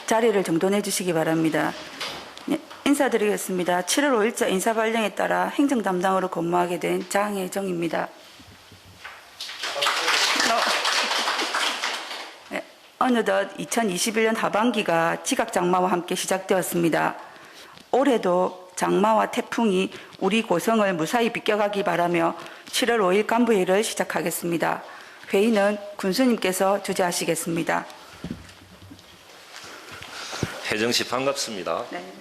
자리를 정돈해 주시기 바랍니다. 네, 인사드리겠습니다. 7월 5일자 인사발령에 따라 행정 담당으로 근무하게 된 장혜정입니다. 네, 어느덧 2021년 하반기가 지각장마와 함께 시작되었습니다. 올해도 장마와 태풍이 우리 고성을 무사히 비껴가기 바라며 7월 5일 간부회의를 시작하겠습니다. 회의는 군수님께서 주재하시겠습니다. 혜정 씨 반갑습니다. 네.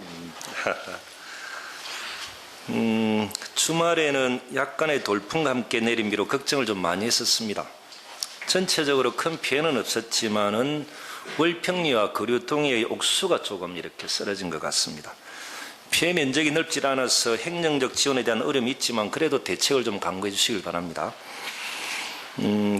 주말에는 약간의 돌풍과 함께 내린 비로 걱정을 좀 많이 했었습니다. 전체적으로 큰 피해는 없었지만은 월평리와 거류동해의 옥수가 조금 이렇게 쓰러진 것 같습니다. 피해 면적이 넓지 않아서 행정적 지원에 대한 어려움이 있지만 그래도 대책을 좀 강구해 주시길 바랍니다.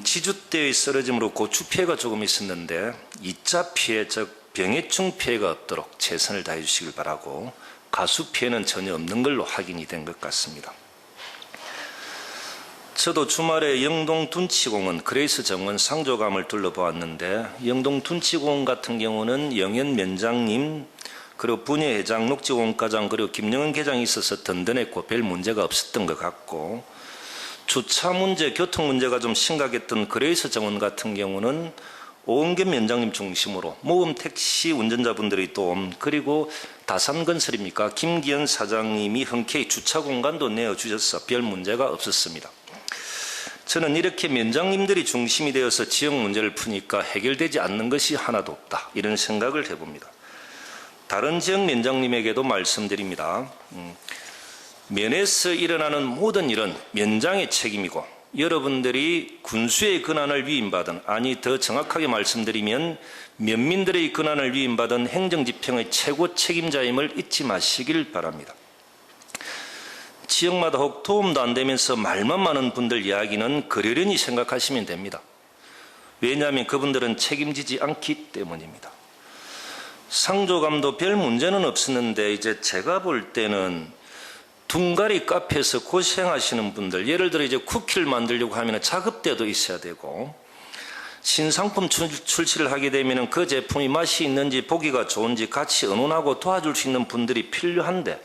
지주대의 쓰러짐으로 고추 피해가 조금 있었는데 2차 피해, 즉 병해충 피해가 없도록 최선을 다해 주시길 바라고 가수 피해는 전혀 없는 걸로 확인이 된 것 같습니다. 저도 주말에 영동 둔치공원 그레이스 정원 상조감을 둘러보았는데 영동 둔치공원 같은 경우는 영현 면장님 그리고 분야회장, 녹지공원과장 그리고 김영은 계장이 있어서 든든했고 별 문제가 없었던 것 같고 주차 문제, 교통 문제가 좀 심각했던 그레이스 정원 같은 경우는 오은겸 위원장님 중심으로 모금 택시 운전자분들의 도움 그리고 다산건설입니까? 김기현 사장님이 흔쾌히 주차 공간도 내어주셔서 별 문제가 없었습니다. 저는 이렇게 면장님들이 중심이 되어서 지역 문제를 푸니까 해결되지 않는 것이 하나도 없다 이런 생각을 해봅니다. 다른 지역 면장님에게도 말씀드립니다. 면에서 일어나는 모든 일은 면장의 책임이고 여러분들이 군수의 권한을 위임받은 아니 더 정확하게 말씀드리면 면민들의 권한을 위임받은 행정집행의 최고 책임자임을 잊지 마시길 바랍니다. 지역마다 혹 도움도 안 되면서 말만 많은 분들 이야기는 그러려니 생각하시면 됩니다. 왜냐하면 그분들은 책임지지 않기 때문입니다. 상조감도 별 문제는 없었는데 이제 제가 볼 때는 둥가리 카페에서 고생하시는 분들 예를 들어 이제 쿠키를 만들려고 하면 작업대도 있어야 되고 신상품 출시를 하게 되면 그 제품이 맛이 있는지 보기가 좋은지 같이 의논하고 도와줄 수 있는 분들이 필요한데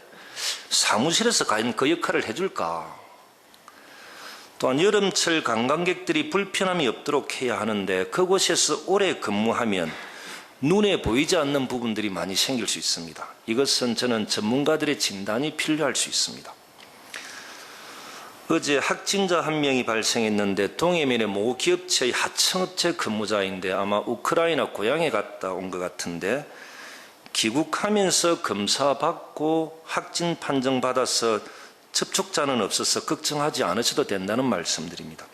사무실에서 과연 그 역할을 해줄까? 또한 여름철 관광객들이 불편함이 없도록 해야 하는데 그곳에서 오래 근무하면 눈에 보이지 않는 부분들이 많이 생길 수 있습니다. 이것은 저는 전문가들의 진단이 필요할 수 있습니다. 어제 확진자 한 명이 발생했는데 동해면의 모 기업체의 하청업체 근무자인데 아마 우크라이나 고향에 갔다 온 것 같은데 귀국하면서 검사받고 확진 판정받아서 접촉자는 없어서 걱정하지 않으셔도 된다는 말씀드립니다.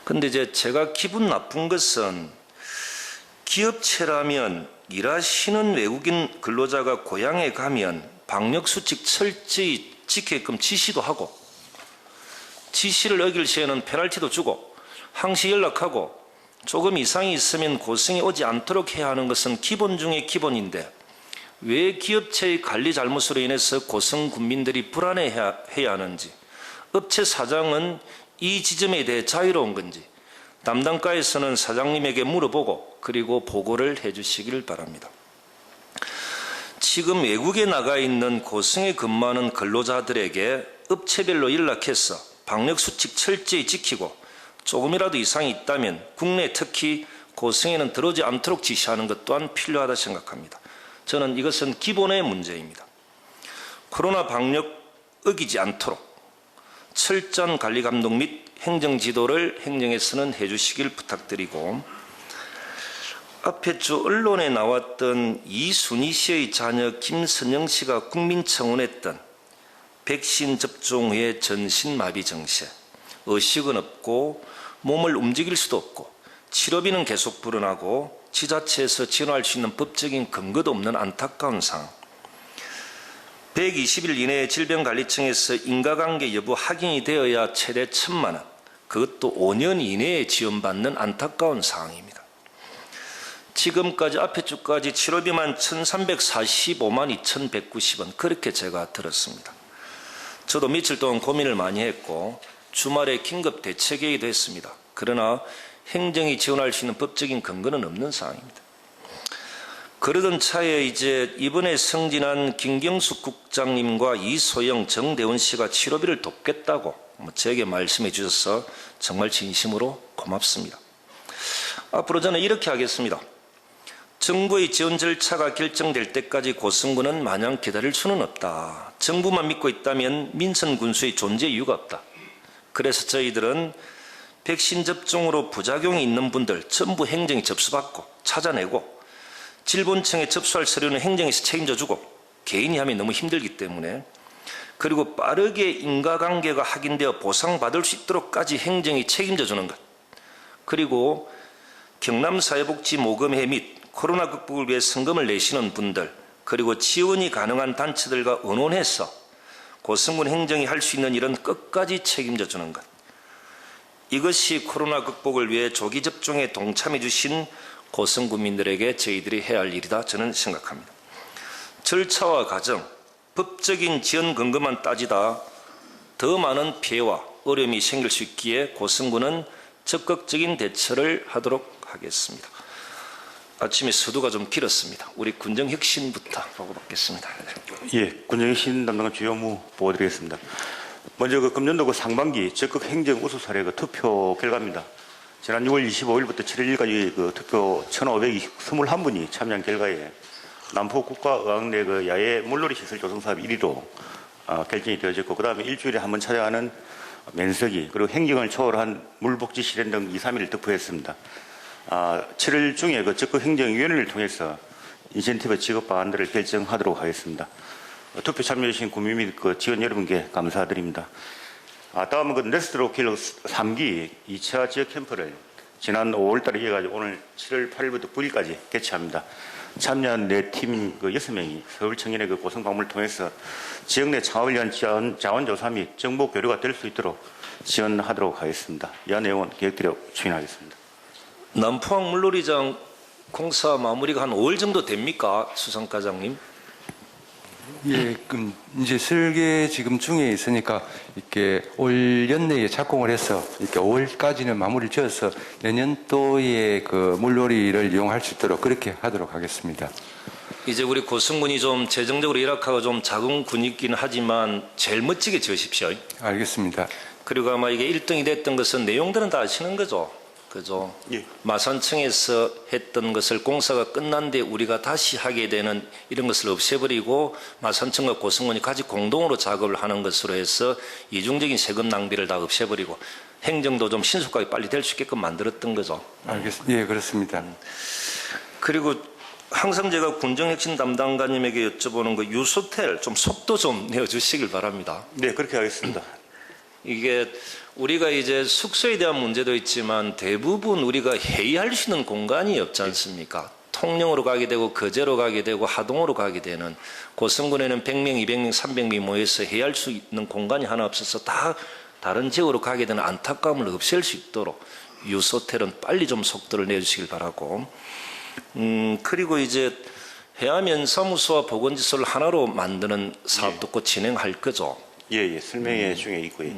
그런데 이제 제가 기분 나쁜 것은 기업체라면 일하시는 외국인 근로자가 고향에 가면 방역수칙 철저히 지키게끔 지시도 하고 지시를 어길 시에는 페널티도 주고 항시 연락하고 조금 이상이 있으면 고성에 오지 않도록 해야 하는 것은 기본 중의 기본인데 왜 기업체의 관리 잘못으로 인해서 고성 군민들이 불안해해야 하는지 업체 사장은 이 지점에 대해 자유로운 건지 담당과에서는 사장님에게 물어보고 그리고 보고를 해주시길 바랍니다. 지금 외국에 나가 있는 고성에 근무하는 근로자들에게 업체별로 연락해서 방역수칙 철저히 지키고 조금이라도 이상이 있다면 국내 특히 고성에는 들어오지 않도록 지시하는 것 또한 필요하다 생각합니다. 저는 이것은 기본의 문제입니다. 코로나 방역 어기지 않도록 철저한 관리 감독 및 행정 지도를 행정에서는 해주시길 부탁드리고 앞에 주 언론에 나왔던 이순희 씨의 자녀 김선영 씨가 국민청원했던 백신 접종 후에 전신마비 증세, 의식은 없고 몸을 움직일 수도 없고 치료비는 계속 불어나고 지자체에서 지원할 수 있는 법적인 근거도 없는 안타까운 상황. 120일 이내에 질병관리청에서 인과관계 여부 확인이 되어야 최대 1,000만 원, 그것도 5년 이내에 지원받는 안타까운 상황입니다. 지금까지 앞에 주까지 치료비만 1,345만 2,190원 그렇게 제가 들었습니다. 저도 며칠 동안 고민을 많이 했고 주말에 긴급 대책회의도 했습니다. 그러나 행정이 지원할 수 있는 법적인 근거는 없는 상황입니다. 그러던 차에 이제 이번에 승진한 김경숙 국장님과 이소영, 정대원 씨가 치료비를 돕겠다고 저에게 말씀해 주셔서 정말 진심으로 고맙습니다. 앞으로 저는 이렇게 하겠습니다. 정부의 지원 절차가 결정될 때까지 고승군은 마냥 기다릴 수는 없다. 정부만 믿고 있다면 민선 군수의 존재 이유가 없다. 그래서 저희들은 백신 접종으로 부작용이 있는 분들 전부 행정이 접수받고 찾아내고 질본청에 접수할 서류는 행정에서 책임져주고 개인이 하면 너무 힘들기 때문에 그리고 빠르게 인과관계가 확인되어 보상받을 수 있도록까지 행정이 책임져주는 것 그리고 경남사회복지모금회 및 코로나 극복을 위해 성금을 내시는 분들 그리고 지원이 가능한 단체들과 의논해서 고승군 행정이 할 수 있는 일은 끝까지 책임져주는 것 이것이 코로나 극복을 위해 조기 접종에 동참해 주신 고승군민들에게 저희들이 해야 할 일이다 저는 생각합니다. 절차와 과정, 법적인 지원 근거만 따지다 더 많은 피해와 어려움이 생길 수 있기에 고승군은 적극적인 대처를 하도록 하겠습니다. 아침에 서두가 좀 길었습니다. 우리 군정혁신부터 보고받겠습니다. 예, 군정혁신 담당관 주요 업무 보고드리겠습니다. 먼저 금년도 상반기 적극 행정 우수 사례 투표 결과입니다. 지난 6월 25일부터 7일까지 투표 1,521분이 참여한 결과에 남포국가의학내 야외 물놀이 시설 조성 사업 1위로 결정이 되어졌고 그 다음에 일주일에 한 번 찾아가는 면석이 그리고 행정을 초월한 물복지 실현 등 2, 3일을 득표했습니다. 7월 중에 적극 행정위원회를 통해서 인센티브 지급 방안들을 결정하도록 하겠습니다. 투표 참여해주신 국민 및 지원 여러분께 감사드립니다. 다음은 네스트로킬 3기 2차 지역 캠프를 지난 5월달에 이어가지고 오늘 7월 8일부터 9일까지 개최합니다. 참여한 4팀 6명이 서울 청년의 고성 방문을 통해서 지역 내 창업을 위한 자원조사 및 정보 교류가 될 수 있도록 지원하도록 하겠습니다. 이한 내용은 계획대로 추진하겠습니다. 남포항 물놀이장 공사 마무리가 한 5월 정도 됩니까, 수상과장님? 예, 그럼 이제 설계 지금 중에 있으니까 이렇게 올 연내에 착공을 해서 이렇게 5월까지는 마무리를 지어서 내년도에 물놀이를 이용할 수 있도록 그렇게 하도록 하겠습니다. 이제 우리 고승군이 좀 재정적으로 열악하고 좀 작은 군이긴 하지만 제일 멋지게 지으십시오. 알겠습니다. 그리고 아마 이게 1등이 됐던 것은 내용들은 다 아시는 거죠? 그죠? 예. 마산청에서 했던 것을 공사가 끝난 뒤에 우리가 다시 하게 되는 이런 것을 없애버리고 마산청과 고승군이 같이 공동으로 작업을 하는 것으로 해서 이중적인 세금 낭비를 다 없애버리고 행정도 좀 신속하게 빨리 될 수 있게끔 만들었던 거죠. 알겠습니다. 예, 그렇습니다. 그리고 항상 제가 군정혁신 담당관님에게 여쭤보는 유소텔 좀 속도 좀 내어주시길 바랍니다. 네, 그렇게 하겠습니다. 이게 우리가 이제 숙소에 대한 문제도 있지만 대부분 우리가 회의할 수 있는 공간이 없지 않습니까? 통영으로 가게 되고 거제로 가게 되고 하동으로 가게 되는 고성군에는 100명, 200명, 300명이 모여서 회의할 수 있는 공간이 하나 없어서 다 다른 지역으로 가게 되는 안타까움을 없앨 수 있도록 유소텔은 빨리 좀 속도를 내주시길 바라고 그리고 이제 해하면 사무소와 보건지소를 하나로 만드는 사업도 곧 진행할 거죠. 예, 설명회 중에 있고요.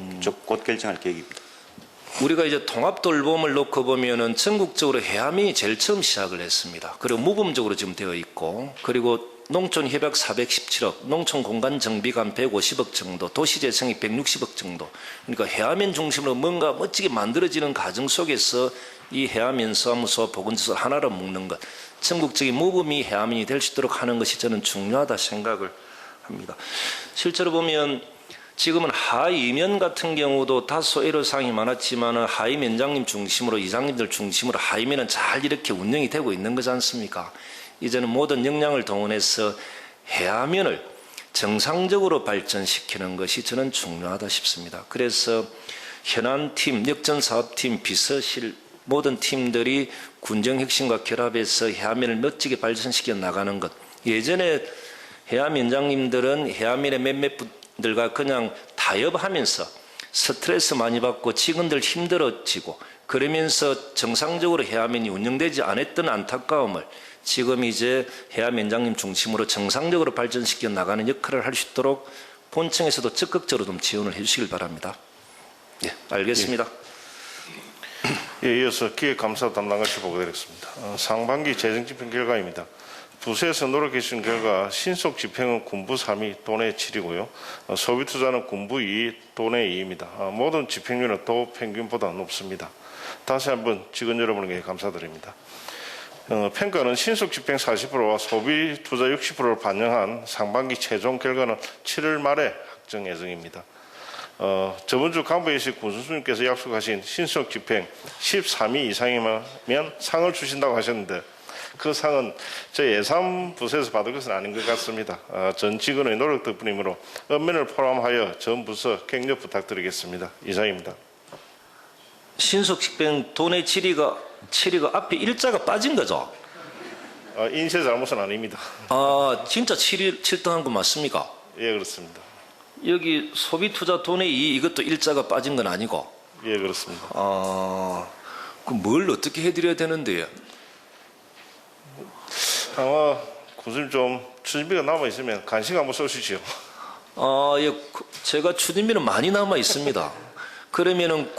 곧 결정할 계획입니다. 우리가 이제 통합돌봄을 놓고 보면은 전국적으로 해암이 제일 처음 시작을 했습니다. 그리고 모범적으로 지금 되어 있고, 그리고 농촌 협약 417억, 농촌 공간 정비가 한 150억 정도, 도시재생이 160억 정도. 그러니까 해암면 중심으로 뭔가 멋지게 만들어지는 과정 속에서 이 해암면 사무소, 보건지소 하나로 묶는 것, 전국적인 모범이 해암면이 될 수 있도록 하는 것이 저는 중요하다 생각을 합니다. 실제로 보면 지금은 하이면 같은 경우도 다소 애로사항이 많았지만 하이면장님 중심으로 이장님들 중심으로 하이면은 잘 이렇게 운영이 되고 있는 거지 않습니까? 이제는 모든 역량을 동원해서 해야면을 정상적으로 발전시키는 것이 저는 중요하다 싶습니다. 그래서 현안팀, 역전사업팀, 비서실 모든 팀들이 군정혁신과 결합해서 해야면을 멋지게 발전시켜 나가는 것. 예전에 해야면장님들은 해야면의 몇몇 들과 그냥 타협하면서 스트레스 많이 받고 직원들 힘들어지고 그러면서 정상적으로 해야면이 운영되지 않았던 안타까움을 지금 이제 해야면장님 중심으로 정상적으로 발전시켜 나가는 역할을 할 수 있도록 본청에서도 적극적으로 좀 지원을 해주시길 바랍니다. 예, 알겠습니다. 예, 이어서 기획감사 담당관실 보고드리겠습니다. 상반기 재정집행 결과입니다. 부서에서 노력해 주신 결과 신속 집행은 군부 3위 돈의 7이고요. 소비 투자는 군부 2위 돈의 2입니다. 모든 집행률은 도 평균보다 높습니다. 다시 한번 직원 여러분에게 감사드립니다. 평가는 신속 집행 40%와 소비 투자 60%를 반영한 상반기 최종 결과는 7월 말에 확정 예정입니다. 저번 주 간부회의식 군수님께서 약속하신 신속 집행 13위 이상이면 상을 주신다고 하셨는데 그 상은 저희 예산부서에서 받을 것은 아닌 것 같습니다. 전 직원의 노력 덕분이므로 읍면을 포함하여 전 부서 격려 부탁드리겠습니다. 이상입니다. 신속 집행 돈의 7위가 앞에 일자가 빠진 거죠? 인쇄 잘못은 아닙니다. 진짜 7등한 거 맞습니까? 예, 그렇습니다. 여기 소비 투자 돈의 2 이것도 일자가 빠진 건 아니고? 예, 그렇습니다. 그럼 뭘 어떻게 해드려야 되는데요? 아마 군수님 좀 추진비가 남아 있으면 간식 한번 쏘시죠. 예, 제가 추진비는 많이 남아 있습니다. 그러면은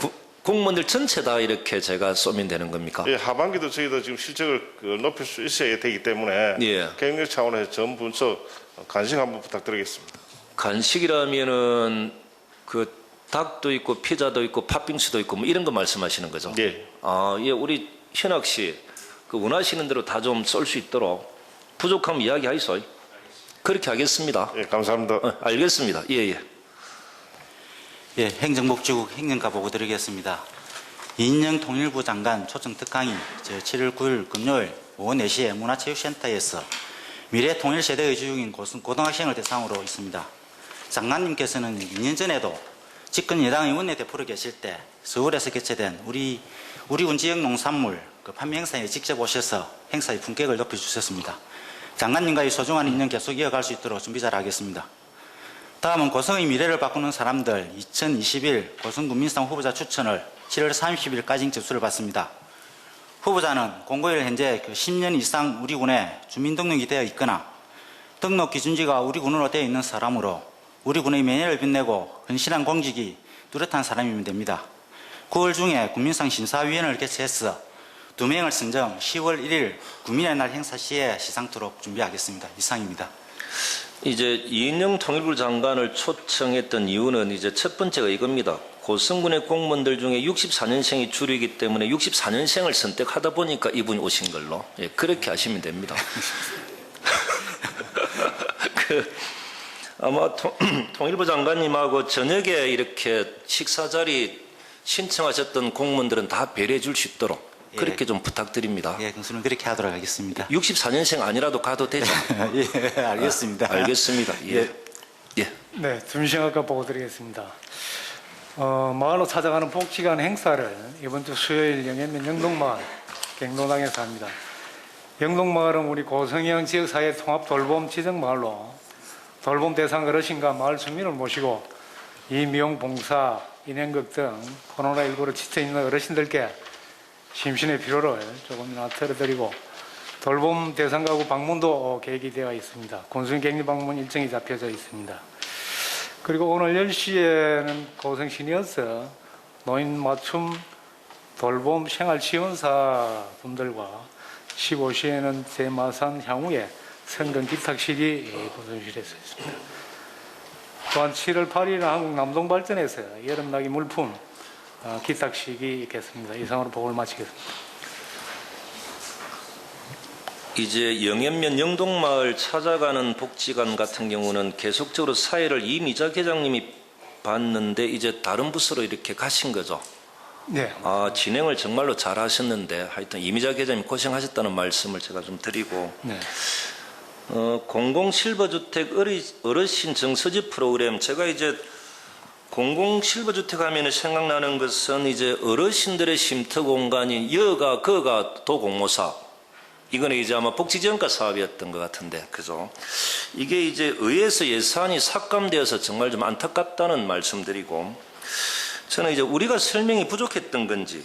공무원들 전체 다 이렇게 제가 쏘면 되는 겁니까? 예, 하반기도 저희도 지금 실적을 높일 수 있어야 되기 때문에 예. 경력 차원에서 전 부서 간식 한번 부탁드리겠습니다. 간식이라면은 그 닭도 있고 피자도 있고 팥빙수도 있고 뭐 이런 거 말씀하시는 거죠? 예. 예, 우리 현학 씨, 그 원하시는 대로 다 좀 쏠 수 있도록 부족하면 이야기하이소. 그렇게 하겠습니다. 예, 감사합니다. 알겠습니다. 예. 예, 행정복지국 행정과 보고 드리겠습니다. 이인영 통일부 장관 초청 특강이 7월 9일 금요일 오후 4시에 문화체육센터에서 미래통일세대의 주역인 고등학생을 대상으로 있습니다. 장관님께서는 2년 전에도 집권 여당의 원내대표로 계실 때 서울에서 개최된 우리 군 지역 농산물 판매 행사에 직접 오셔서 행사의 품격을 높여주셨습니다. 장관님과의 소중한 인연 계속 이어갈 수 있도록 준비 잘 하겠습니다. 다음은 고성의 미래를 바꾸는 사람들 2021 고성군민상 후보자 추천을 7월 30일까지 접수를 받습니다. 후보자는 공고일 현재 10년 이상 우리 군에 주민등록이 되어 있거나 등록 기준지가 우리 군으로 되어 있는 사람으로 우리 군의 명예를 빛내고 헌신한 공직이 뚜렷한 사람이면 됩니다. 9월 중에 군민상 심사위원회를 개최해서 2명을 선정 10월 1일 국민의 날 행사 시에 시상토록 준비하겠습니다. 이상입니다. 이제 이인영 통일부 장관을 초청했던 이유는 이제 첫 번째가 이겁니다. 고성군의 공무원들 중에 64년생이 주류이기 때문에 64년생을 선택하다 보니까 이분이 오신 걸로 그렇게 하시면 됩니다. 아마 통일부 장관님하고 저녁에 이렇게 식사 자리 신청하셨던 공무원들은 다 배려해 줄 수 있도록 그렇게 좀 부탁드립니다. 예, 군수는 그렇게 하도록 하겠습니다. 64년생 아니라도 가도 되죠? 예, 알겠습니다. 알겠습니다. 예. 네, 준비생각과 보고 드리겠습니다. 마을로 찾아가는 복지관 행사를 이번 주 수요일 영해면 영동마을 경로당에서 합니다. 영동마을은 우리 고성형 지역사회 통합 돌봄 지정마을로 돌봄 대상 어르신과 마을 주민을 모시고 이미용 봉사, 인행극 등 코로나19로 지쳐있는 어르신들께 심신의 피로를 조금이나 털어드리고 돌봄 대상 가구 방문도 계획이 되어 있습니다. 군수인 격리 방문 일정이 잡혀져 있습니다. 그리고 오늘 10시에는 고성 시니어스 노인 맞춤 돌봄 생활 지원사 분들과 15시에는 대마산 향후에 성근 기탁식이 고성실에서 있습니다. 또한 7월 8일 한국 남동발전에서 여름나기 물품 기탁식이 있겠습니다. 이상으로 보고를 마치겠습니다. 이제 영현면 영동마을 찾아가는 복지관 같은 경우는 계속적으로 사회를 이미자 계장님이 봤는데 이제 다른 부서로 이렇게 가신 거죠? 네. 진행을 정말로 잘 하셨는데 하여튼 이미자 계장님 고생하셨다는 말씀을 제가 좀 드리고 네. 공공실버주택 어르신 정서지 프로그램 제가 이제 공공실버주택 하면 생각나는 것은 이제 어르신들의 쉼터 공간이 여가 거가 도공모사 이거는 이제 아마 복지지원과 사업이었던 것 같은데 그죠? 이게 이제 의회에서 예산이 삭감되어서 정말 좀 안타깝다는 말씀드리고 저는 이제 우리가 설명이 부족했던 건지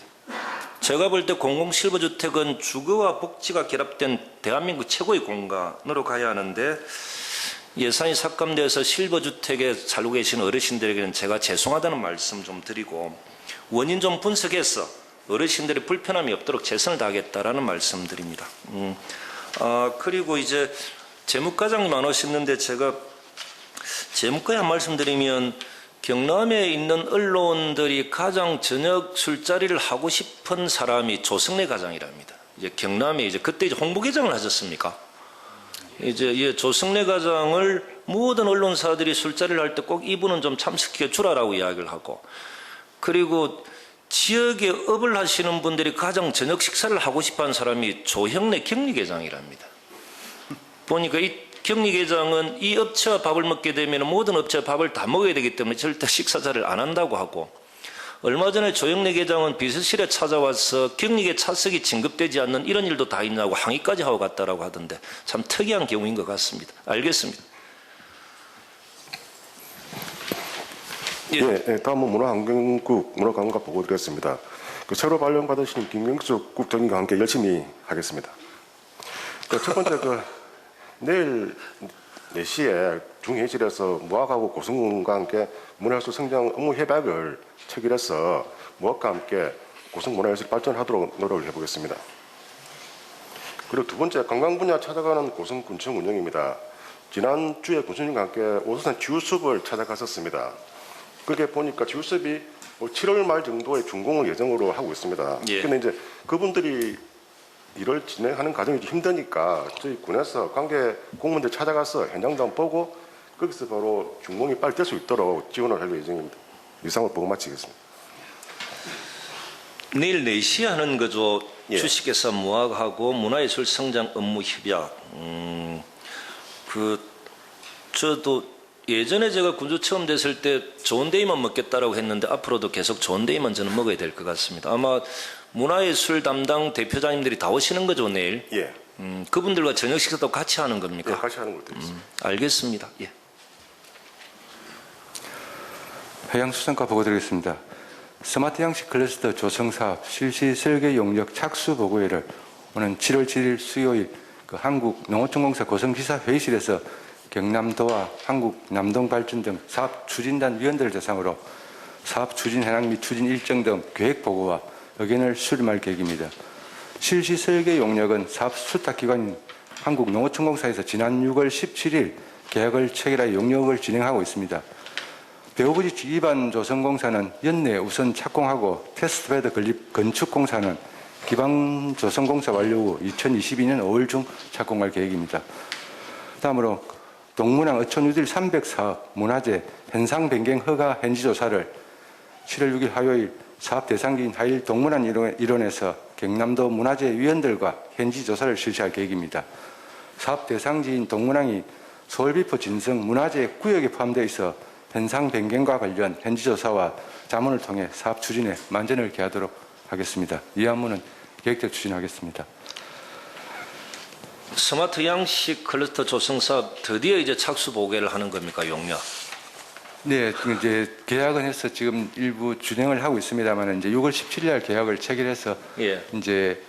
제가 볼 때 공공실버주택은 주거와 복지가 결합된 대한민국 최고의 공간으로 가야 하는데 예산이 삭감되어서 실버주택에 살고 계신 어르신들에게는 제가 죄송하다는 말씀 좀 드리고 원인 좀 분석해서 어르신들의 불편함이 없도록 최선을 다하겠다라는 말씀 드립니다. 그리고 이제 재무과장님 안 오셨는데 제가 재무과에 한 말씀 드리면 경남에 있는 언론들이 가장 저녁 술자리를 하고 싶은 사람이 조성래 과장이랍니다. 이제 경남에 이제 그때 이제 홍보계장을 하셨습니까? 이제 조성래 과장을 모든 언론사들이 술자리를 할 때 꼭 이분은 좀 참석해 주라라고 이야기를 하고, 그리고 지역에 업을 하시는 분들이 가장 저녁 식사를 하고 싶어하는 사람이 조형래 격리계장이랍니다. 보니까 이 격리계장은 이 업체와 밥을 먹게 되면 모든 업체와 밥을 다 먹어야 되기 때문에 절대 식사 자리를 안 한다고 하고, 얼마 전에 조영래 계장은 비서실에 찾아와서 격리계 차석이 진급되지 않는 이런 일도 다 있냐고 항의까지 하고 갔다라고 하던데 참 특이한 경우인 것 같습니다. 알겠습니다. 예, 다음은 문화환경국 문화관광과 보고 드리겠습니다. 새로 발령받으신 김경수 국장님과 함께 열심히 하겠습니다. 첫 번째 내일 4시에 중회의실에서 무학하고 고성군과 함께 문화예술 성장 업무 협약을 체결해서 무학과 함께 고성 문화예술 발전하도록 노력을 해보겠습니다. 그리고 두 번째, 관광 분야 찾아가는 고성군청 운영입니다. 지난주에 군수님과 함께 오수산 지우숲을 찾아갔었습니다. 그렇게 보니까 지우숲이 7월 말 정도에 준공을 예정으로 하고 있습니다. 예. 근데 이제 그분들이 일을 진행하는 과정이 좀 힘드니까 저희 군에서 관계 공무원들 찾아가서 현장도 한번 보고 거기서 바로 준공이 빨리 될 수 있도록 지원을 할 예정입니다. 이상으로 보고 마치겠습니다. 내일 4시에 하는 거죠. 예. 주식회사 무학하고 문화예술 성장 업무 협약. 저도 예전에 제가 군주 처음 됐을 때 좋은 데이만 먹겠다라고 했는데 앞으로도 계속 좋은 데이만 저는 먹어야 될 것 같습니다. 아마 문화예술 담당 대표자님들이 다 오시는 거죠, 내일? 예. 그분들과 저녁 식사도 같이 하는 겁니까? 예, 같이 하는 것도 있습니다. 알겠습니다. 예. 해양수산과 보고 드리겠습니다. 스마트 양식 클러스터 조성사업 실시 설계 용역 착수 보고회를 오는 7월 7일 수요일 한국농어촌공사 고성지사 회의실에서 경남도와 한국남동발전 등 사업 추진단 위원들을 대상으로 사업 추진 현황 및 추진 일정 등 계획 보고와 의견을 수렴할 계획입니다. 실시 설계 용역은 사업 수탁기관인 한국농어촌공사에서 지난 6월 17일 계약을 체결하여 용역을 진행하고 있습니다. 배후부지 기반 조성공사는 연내 우선 착공하고 테스트베드 건립 건축공사는 기반 조성공사 완료 후 2022년 5월 중 착공할 계획입니다. 다음으로 동문항 어촌유들 300사업 문화재 현상 변경 허가 현지 조사를 7월 6일 화요일 사업 대상지인 하일 동문안 일원에서 경남도 문화재 위원들과 현지 조사를 실시할 계획입니다. 사업 대상지인 동문항이 서울비포 진성 문화재 구역에 포함되어 있어 현상 변경과 관련 현지 조사와 자문을 통해 사업 추진에 만전을 기하도록 하겠습니다. 이 안무는 계획대로 추진하겠습니다. 스마트 양식 클러스터 조성 사업 드디어 이제 착수 보고를 하는 겁니까, 용역? 네, 이제 계약은 해서 지금 일부 진행을 하고 있습니다만 이제 6월 17일 날 계약을 체결해서 예. 이제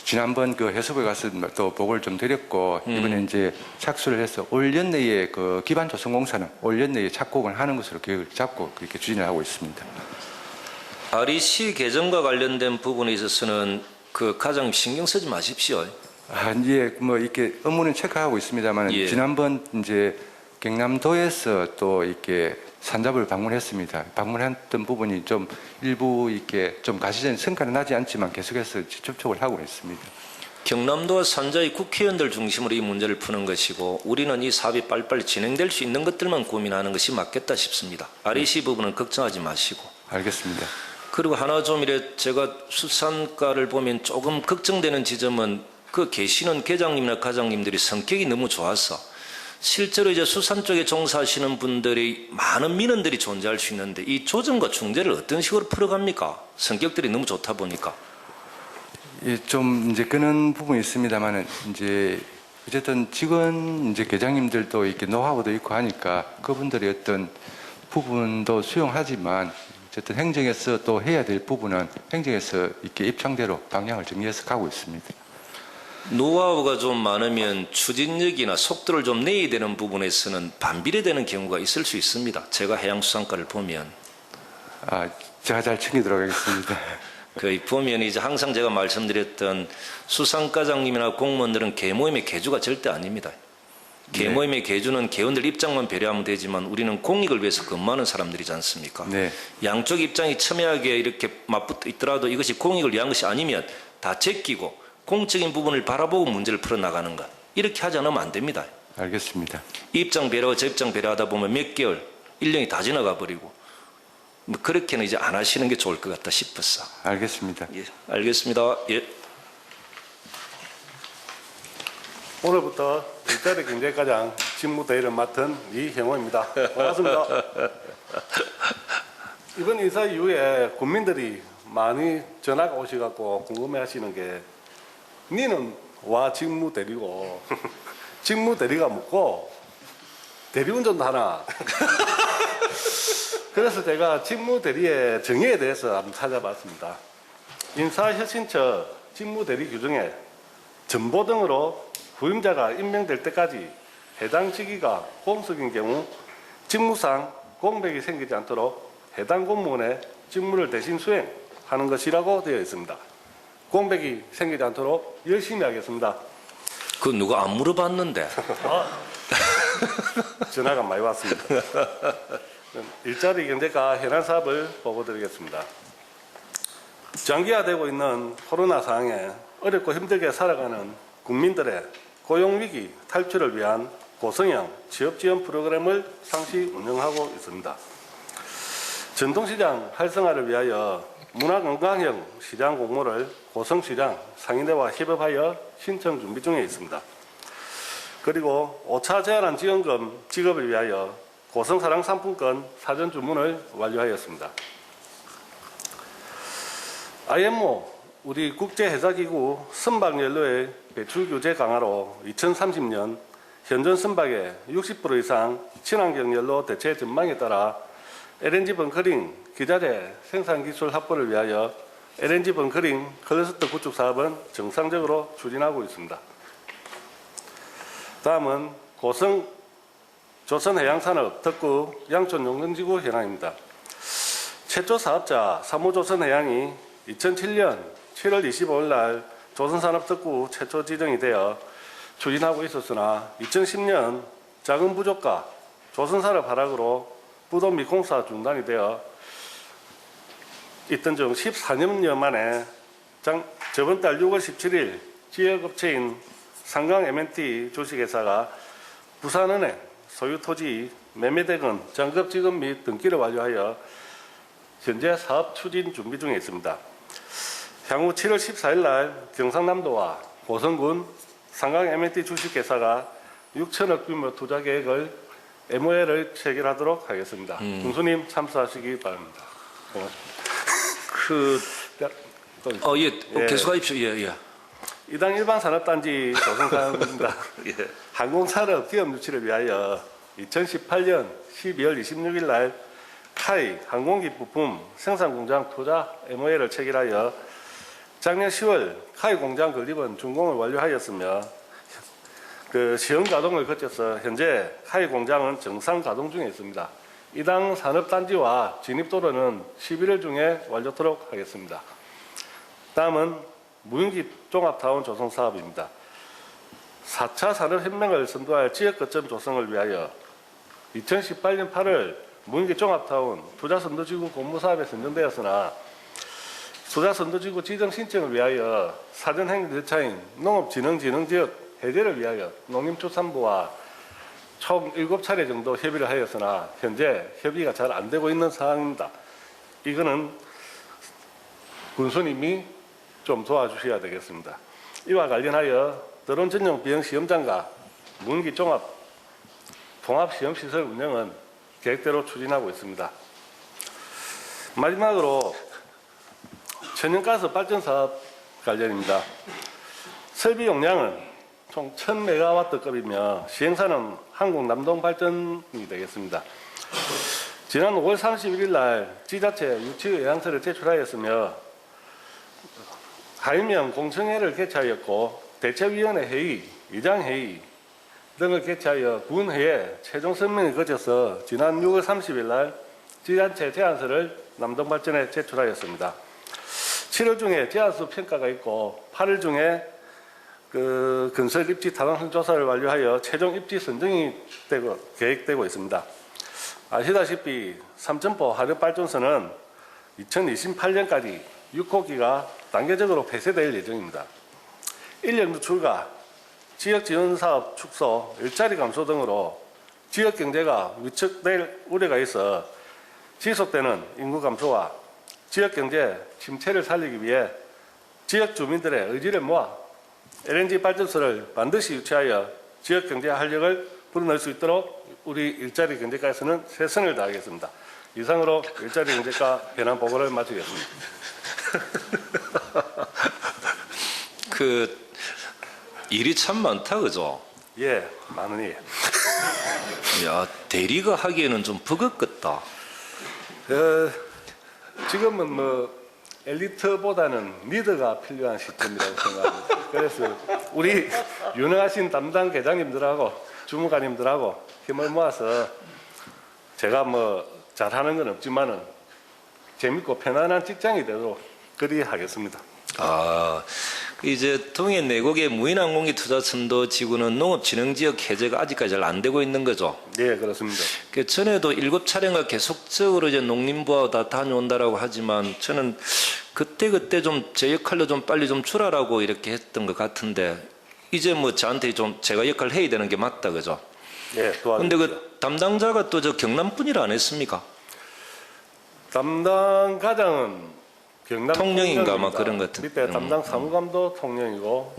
지난번 해수부에 가서 또 보고를 좀 드렸고 이번에 이제 착수를 해서 올 연내에 기반 조성공사는 올 연내에 착공을 하는 것으로 계획을 잡고 그렇게 추진을 하고 있습니다. REC 개정과 관련된 부분에 있어서는 가장 신경 쓰지 마십시오. 이제 이렇게 업무는 체크하고 있습니다만 예. 지난번 이제 경남도에서 또 이렇게 산잡을 방문했습니다. 방문했던 부분이 좀 일부 이렇게 좀 가시적인 성과는 나지 않지만 계속해서 접촉을 하고 있습니다. 경남도와 산자의 국회의원들 중심으로 이 문제를 푸는 것이고 우리는 이 사업이 빨리빨리 진행될 수 있는 것들만 고민하는 것이 맞겠다 싶습니다. REC 부분은 걱정하지 마시고. 알겠습니다. 그리고 하나 좀 제가 수산가를 보면 조금 걱정되는 지점은 계시는 계장님이나 과장님들이 성격이 너무 좋아서 실제로 이제 수산 쪽에 종사하시는 분들이 많은 민원들이 존재할 수 있는데 이 조정과 중재를 어떤 식으로 풀어갑니까? 성격들이 너무 좋다 보니까. 예, 좀 이제 그런 부분이 있습니다만은 이제 어쨌든 직원 이제 계장님들도 이렇게 노하우도 있고 하니까 그분들의 어떤 부분도 수용하지만 어쨌든 행정에서 또 해야 될 부분은 행정에서 이렇게 입장대로 방향을 정리해서 가고 있습니다. 노하우가 좀 많으면 추진력이나 속도를 좀 내야 되는 부분에서는 반비례되는 경우가 있을 수 있습니다. 제가 해양수산과를 보면. 제가 잘 챙기도록 하겠습니다. 그 보면 이제 항상 제가 말씀드렸던 수상과장님이나 공무원들은 개모임의 개주가 절대 아닙니다. 개모임의 개주는 개원들 입장만 배려하면 되지만 우리는 공익을 위해서 근무하는 사람들이지 않습니까? 네. 양쪽 입장이 첨예하게 이렇게 맞붙어 있더라도 이것이 공익을 위한 것이 아니면 다 제끼고 공적인 부분을 바라보고 문제를 풀어나가는 것. 이렇게 하지 않으면 안 됩니다. 알겠습니다. 이 입장 배려와 저 입장 배려하다 보면 몇 개월, 1년이 다 지나가 버리고 뭐 그렇게는 이제 안 하시는 게 좋을 것 같다 싶었어. 알겠습니다. 예, 알겠습니다. 예. 오늘부터 일자리 경제과장 직무대리를 맡은 이형호입니다. 반갑습니다. 이번 인사 이후에 국민들이 많이 전화가 오셔갖고 궁금해하시는 게 니는 와 직무대리고 직무대리가 묻고 대리운전도 하나. 그래서 제가 직무대리의 정의에 대해서 한번 찾아봤습니다. 인사혁신처 직무대리 규정에 전보 등으로 후임자가 임명될 때까지 해당 직위가 공석인 경우 직무상 공백이 생기지 않도록 해당 공무원의 직무를 대신 수행하는 것이라고 되어 있습니다. 공백이 생기지 않도록 열심히 하겠습니다. 그 누가 안 물어봤는데. 전화가 많이 왔습니다. 일자리 경제과 현안 사업을 보고드리겠습니다. 장기화되고 있는 코로나 상황에 어렵고 힘들게 살아가는 국민들의 고용위기 탈출을 위한 고성형 취업지원 프로그램을 상시 운영하고 있습니다. 전통시장 활성화를 위하여 문화관광형 시장 공모를 고성시장 상인회와 협업하여 신청 준비 중에 있습니다. 그리고 5차 제한한 지원금 지급을 위하여 고성사랑 상품권 사전 주문을 완료하였습니다. IMO 우리 국제회사기구 선박연료의 배출 규제 강화로 2030년 현존 선박의 60% 이상 친환경 연료 대체 전망에 따라 LNG 벙커링 기자재 생산 기술 확보를 위하여 LNG 벙커링 클러스터 구축 사업은 정상적으로 추진하고 있습니다. 다음은 고성 조선해양산업 덕구 양촌용동지구 현황입니다. 최초 사업자 삼호조선해양이 2007년 7월 25일 날 조선산업 덕구 최초 지정이 되어 추진하고 있었으나 2010년 자금 부족과 조선산업 하락으로 부도 미공사 중단이 되어 있던 중 14년여 만에 저번 달 6월 17일 지역업체인 상강 M&T 주식회사가 부산은행 소유 토지 매매대금 잔급 지급 및 등기를 완료하여 현재 사업 추진 준비 중에 있습니다. 향후 7월 14일 날 경상남도와 고성군 상강 M&T 주식회사가 6천억 규모 투자 계획을 MOL을 체결하도록 하겠습니다. 군수님 참석하시기 바랍니다. 예, 계속하십시오. 예. 이당 일반 산업단지 조성사업입니다. 예. 항공산업 기업 유치를 위하여 2018년 12월 26일 날 카이 항공기 부품 생산공장 투자 MOL을 체결하여 작년 10월 카이 공장 건립은 준공을 완료하였으며 그 시험 가동을 거쳐서 현재 카이 공장은 정상 가동 중에 있습니다. 이당 산업단지와 진입도로는 11월 중에 완료토록 하겠습니다. 다음은 무인기 종합타운 조성 사업입니다. 4차 산업혁명을 선도할 지역 거점 조성을 위하여 2018년 8월 무인기 종합타운 투자선도지구 공모사업에 선정되었으나 투자선도지구 지정 신청을 위하여 사전행정 절차인 농업진흥지능지역 해제를 위하여 농림축산부와 총 7차례 정도 협의를 하였으나 현재 협의가 잘 안 되고 있는 상황입니다. 이거는 군수님이 좀 도와주셔야 되겠습니다. 이와 관련하여 드론 전용 비행 시험장과 무인기 통합 시험시설 운영은 계획대로 추진하고 있습니다. 마지막으로 천연가스 발전 사업 관련입니다. 설비 용량은 총 1000메가와트급이며 시행사는 한국남동발전이 되겠습니다. 지난 5월 31일 날 지자체 유치 의향서를 제출하였으며 가임명 공청회를 개최하였고 대책위원회 회의, 의장회의 등을 개최하여 군회에 최종 선명을 거쳐서 지난 6월 30일 날 지자체 제안서를 남동발전에 제출하였습니다. 7월 중에 지하수 평가가 있고 8월 중에 그 건설 입지 타당성 조사를 완료하여 최종 입지 선정이 계획되고 있습니다. 아시다시피 삼천포 화력발전소는 2028년까지 6호기가 단계적으로 폐쇄될 예정입니다. 인력 누출과 지역 지원 사업 축소, 일자리 감소 등으로 지역 경제가 위축될 우려가 있어 지속되는 인구 감소와 지역 경제 침체를 살리기 위해 지역 주민들의 의지를 모아 LNG 발전소를 반드시 유치하여 지역 경제 활력을 불어넣을 수 있도록 우리 일자리 경제과에서는 최선을 다하겠습니다. 이상으로 일자리 경제과 현안 보고를 마치겠습니다. 그 일이 참 많다, 그죠? 예, 많은 일. 야, 대리가 하기에는 좀 버겁겠다. 지금은 뭐 엘리트보다는 리더가 필요한 시점이라고 생각합니다. 그래서 우리 유능하신 담당 계장님들하고 주무관님들하고 힘을 모아서 제가 뭐 잘하는 건 없지만은 재밌고 편안한 직장이 되도록 그리 하겠습니다. 아, 이제 동해 내곡의 무인항공기 투자선도 지구는 농업진흥지역 해제가 아직까지 잘 안 되고 있는 거죠. 네, 그렇습니다. 그 전에도 7차례가 계속적으로 이제 농림부와 다 다녀온다라고 하지만 저는 그때 좀 제 역할로 좀 빨리 좀 줄하라고 이렇게 했던 것 같은데 이제 뭐 저한테 좀 제가 역할을 해야 되는 게 맞다, 그죠? 네, 도와드립니다. 근데 그 담당자가 또 저 경남 분이라 안 했습니까? 담당 과장은 경남 통령인가 아마 통령입니다. 그런 것 같은. 밑에 담당 사무감도 통령이고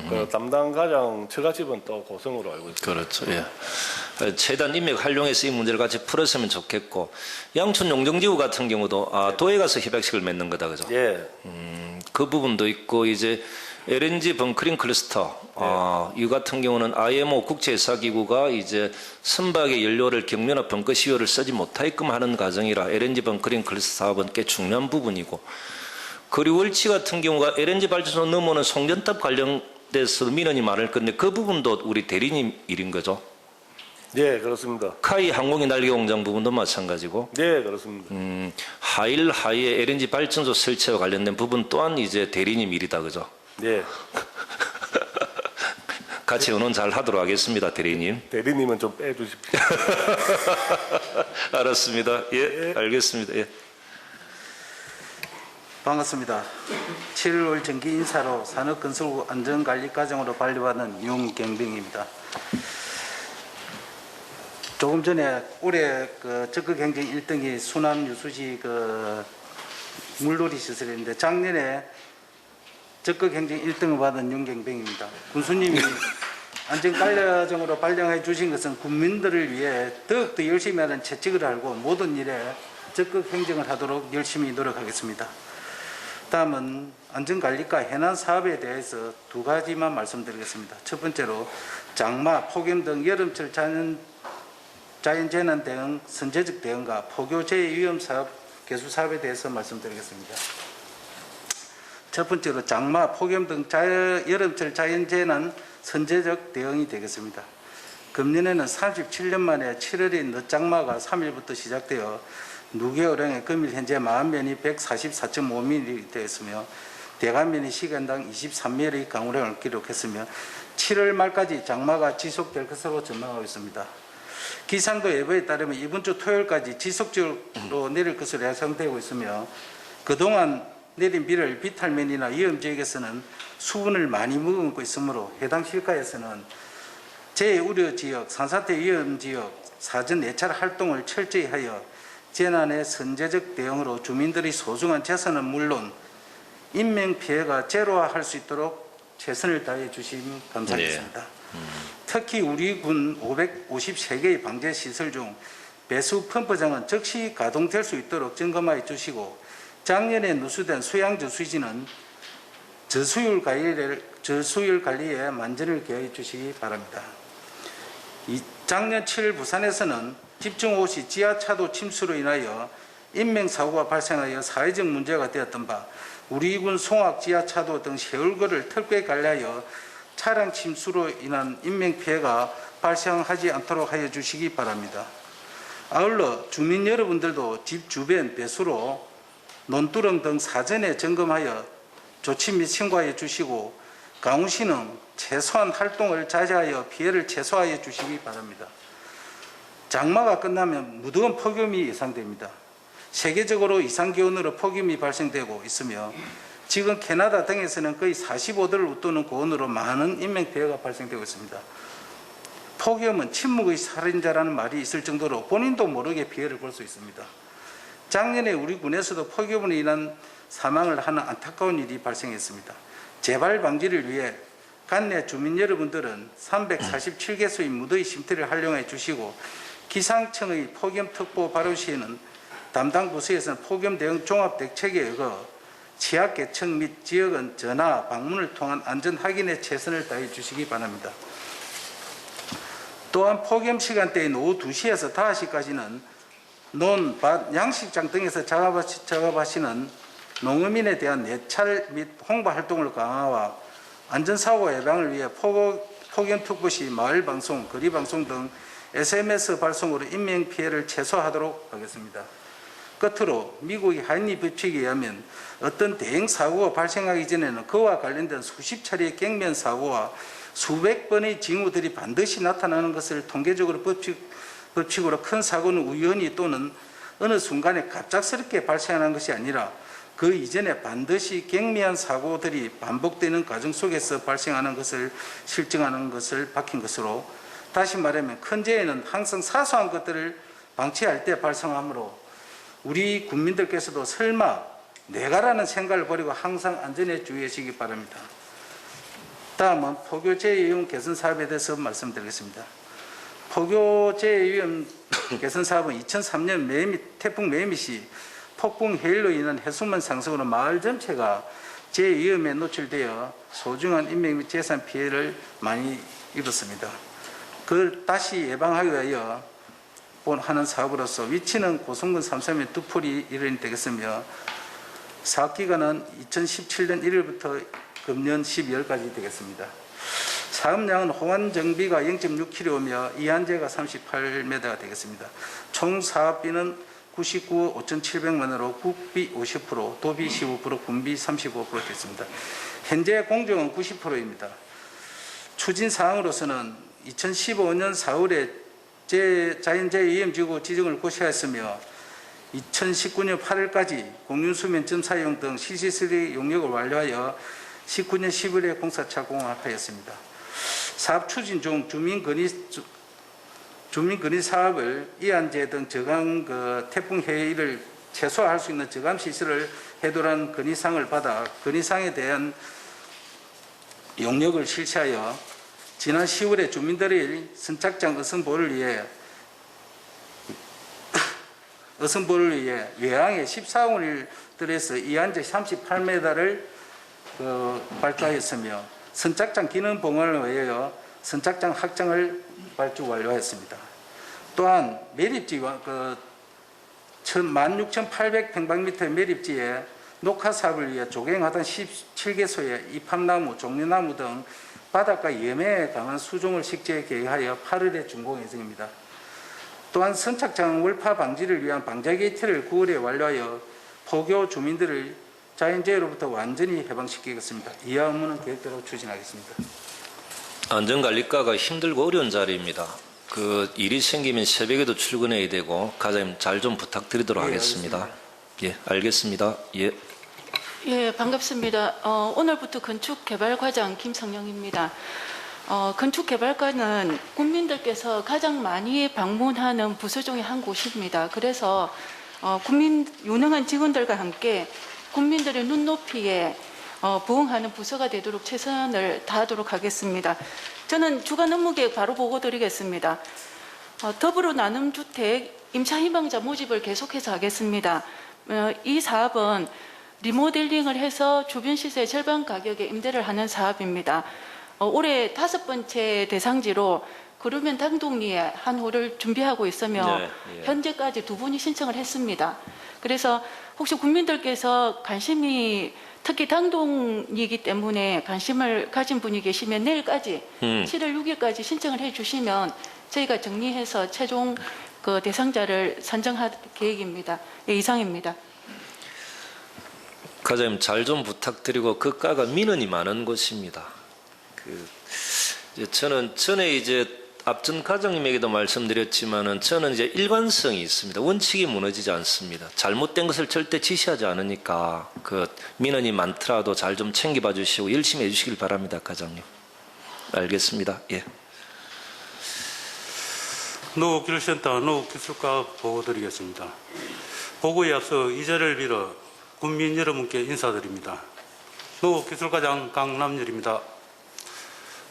그 담당 과장 처가집은 또 고성으로 알고 있습니다. 그렇죠. 예. 최대한 인맥 활용해서 이 문제를 같이 풀었으면 좋겠고 양촌 용정지구 같은 경우도 도에 가서 협약식을 맺는 거다, 그죠? 예, 그 부분도 있고 이제 LNG 벙커링 클러스터 이 같은 경우는 IMO 국제회사기구가 이제 선박의 연료를 경유나 벙커 시효를 쓰지 못하게끔 하는 과정이라 LNG 벙커링 클러스터 사업은 꽤 중요한 부분이고 그리고 월치 같은 경우가 LNG 발전소 넘어오는 송전탑 관련돼서 민원이 많을 건데 그 부분도 우리 대리님 일인 거죠? 네, 그렇습니다. 카이 항공기 날개 공장 부분도 마찬가지고 네, 그렇습니다. 하일 하이의 LNG 발전소 설치와 관련된 부분 또한 이제 대리님 일이다, 그죠? 네, 같이 의논 잘 하도록 하겠습니다, 대리님. 대리님은 좀 빼주십시오. 알았습니다. 예, 알겠습니다. 예. 반갑습니다. 7월 정기 인사로 산업건설구 안전관리과정으로 반려받은 윤경병입니다. 조금 전에 올해 그 적극행정 1등이 수남 유수시 그 물놀이 시설인데 작년에 적극행정 1등을 받은 윤경병입니다. 군수님이 안전관리과정으로 발령해 주신 것은 국민들을 위해 더욱더 열심히 하는 채찍을 알고 모든 일에 적극행정을 하도록 열심히 노력하겠습니다. 다음은 안전관리과 해난 사업에 대해서 두 가지만 말씀드리겠습니다. 첫 번째로 장마, 폭염 등 여름철 자연재난 대응, 선제적 대응과 포교재해 위험 사업, 개수 사업에 대해서 말씀드리겠습니다. 첫 번째로 장마, 폭염 등 여름철 자연재난 선제적 대응이 되겠습니다. 금년에는 37년 만에 7월인 늦장마가 3일부터 시작되어 누계어령에 금일 현재 마흔면이 144.5mm 되었으며 대간면이 시간당 23mm 강우량을 기록했으며 7월 말까지 장마가 지속될 것으로 전망하고 있습니다. 기상도 예보에 따르면 이번 주 토요일까지 지속적으로 내릴 것으로 예상되고 있으며 그동안 내린 비를 비탈면이나 위험지역에서는 수분을 많이 머금고 있으므로 해당 실가에서는 재우려지역, 산사태 위험지역 사전 예찰 활동을 철저히 하여 재난의 선제적 대응으로 주민들의 소중한 재산은 물론 인명피해가 제로화할 수 있도록 최선을 다해 주시면 감사하겠습니다. 특히 우리 군 553개의 방제시설 중 배수 펌프장은 즉시 가동될 수 있도록 점검하여 주시고 작년에 누수된 수양저수지는 저수율 관리에 만전을 기하여 주시기 바랍니다. 작년 7월 부산에서는 집중호우 시 지하차도 침수로 인하여 인명사고가 발생하여 사회적 문제가 되었던 바 우리 군 송악 지하차도 등 세월거를 철저히 관리하여 차량 침수로 인한 인명피해가 발생하지 않도록 하여 주시기 바랍니다. 아울러 주민 여러분들도 집 주변 배수로 논두렁 등 사전에 점검하여 조치 및 신고하여 주시고 강원시는 최소한 활동을 자제하여 피해를 최소화해 주시기 바랍니다. 장마가 끝나면 무더운 폭염이 예상됩니다. 세계적으로 이상기온으로 폭염이 발생되고 있으며 지금 캐나다 등에서는 거의 45도를 웃도는 고온으로 많은 인명피해가 발생되고 있습니다. 폭염은 침묵의 살인자라는 말이 있을 정도로 본인도 모르게 피해를 볼 수 있습니다. 작년에 우리 군에서도 폭염으로 인한 사망을 하는 안타까운 일이 발생했습니다. 재발 방지를 위해 관내 주민 여러분들은 347개소의 무더위 쉼터를 활용해 주시고 기상청의 폭염특보 발효 시에는 담당 부서에서는 폭염 대응 종합대책에 의거 취약계층 및 지역은 전화, 방문을 통한 안전 확인에 최선을 다해 주시기 바랍니다. 또한 폭염 시간대인 오후 2시에서 5시까지는 논, 밭, 양식장 등에서 작업하시는 농어민에 대한 내찰 및 홍보 활동을 강화와 안전사고 예방을 위해 폭염특보 시 마을방송, 거리방송 등 SMS 발송으로 인명피해를 최소화하도록 하겠습니다. 끝으로 미국의 하이니 법칙에 의하면 어떤 대형사고가 발생하기 전에는 그와 관련된 수십 차례의 갱면사고와 수백 번의 징후들이 반드시 나타나는 것을 통계적으로 법칙으로 큰 사고는 우연히 또는 어느 순간에 갑작스럽게 발생하는 것이 아니라 그 이전에 반드시 경미한 사고들이 반복되는 과정 속에서 발생하는 것을 실증하는 것을 밝힌 것으로 다시 말하면 큰 재해는 항상 사소한 것들을 방치할 때 발생하므로 우리 국민들께서도 설마 내가라는 생각을 버리고 항상 안전에 주의하시기 바랍니다. 다음은 포교재해위험 개선 사업에 대해서 말씀드리겠습니다. 포교재해위험 개선 사업은 2003년 태풍 매미 시 폭풍 해일로 인한 해수면 상승으로 마을 전체가 재해위험에 노출되어 소중한 인명 및 재산 피해를 많이 입었습니다. 그걸 다시 예방하기 위하여 하는 사업으로서 위치는 고성군 3사면 두풀이 일원이 되겠으며 사업기간은 2017년 1일부터 금년 12월까지 되겠습니다. 사업량은 호환정비가 0.6km이며 이한제가 38m가 되겠습니다. 총 사업비는 99억 5,700만 원으로 국비 50%, 도비 15%, 군비 35% 됐습니다. 현재 공정은 90%입니다. 추진 사항으로서는 2015년 4월에 자연재해위험지구 지정을 고시하였으며 2019년 8월까지 공윤수면점 사용 등 시시설의 용역을 완료하여 19년 10월에 공사 착공을 하였습니다. 사업 추진 중 주민건의 사업을 이한제 등 저감 태풍 해일을 최소화할 수 있는 저감 시설을 해도라는 건의사항을 받아 건의사항에 대한 용역을 실시하여 지난 10월에 주민들의 선착장 어선보를 위해 외항에 14원을 들여서 이한제 38m를 발주하였으며 선착장 기능 봉헌을 위하여 선착장 확장을 발주 완료했습니다. 또한 매립지와 16,800평방미터의 매립지에 녹화 사업을 위해 조경하던 17개소의 이팝나무, 종려나무 등 바닷가 염해에 강한 수종을 식재에 계획하여 8월에 준공 예정입니다. 또한 선착장 월파 방지를 위한 방제 게이트를 9월에 완료하여 포교 주민들을 자연재해로부터 완전히 해방시키겠습니다. 이하 업무는 계획대로 추진하겠습니다. 안전관리과가 힘들고 어려운 자리입니다. 그 일이 생기면 새벽에도 출근해야 되고 과장님 잘 좀 부탁드리도록 하겠습니다. 예, 알겠습니다. 예. 예, 반갑습니다. 오늘부터 건축개발과장 김성영입니다. 건축개발과는 국민들께서 가장 많이 방문하는 부서 중에 한 곳입니다. 그래서 유능한 직원들과 함께 국민들의 눈높이에 부응하는 부서가 되도록 최선을 다하도록 하겠습니다. 저는 주간 업무계획 바로 보고 드리겠습니다. 더불어 나눔주택 임차희망자 모집을 계속해서 하겠습니다. 이 사업은 리모델링을 해서 주변 시세 절반 가격에 임대를 하는 사업입니다. 올해 5번째 대상지로 그루면 당동리에 한 호를 준비하고 있으며 현재까지 2분이 신청을 했습니다. 그래서 혹시 국민들께서 관심이 특히 당동이기 때문에 관심을 가진 분이 계시면 내일까지 7월 6일까지 신청을 해주시면 저희가 정리해서 최종 그 대상자를 선정할 계획입니다. 예, 이상입니다. 과장님 잘 좀 부탁드리고 그 과가 민원이 많은 곳입니다. 이제 저는 전에 이제 앞전 과장님에게도 말씀드렸지만은 저는 이제 일관성이 있습니다. 원칙이 무너지지 않습니다. 잘못된 것을 절대 지시하지 않으니까 그 민원이 많더라도 잘 좀 챙겨봐 주시고 열심히 해주시길 바랍니다, 과장님. 알겠습니다. 예. 농업기술센터 농업기술과 보고드리겠습니다. 보고에 앞서 이 자리를 빌어 국민 여러분께 인사드립니다. 농업기술과장 강남열입니다.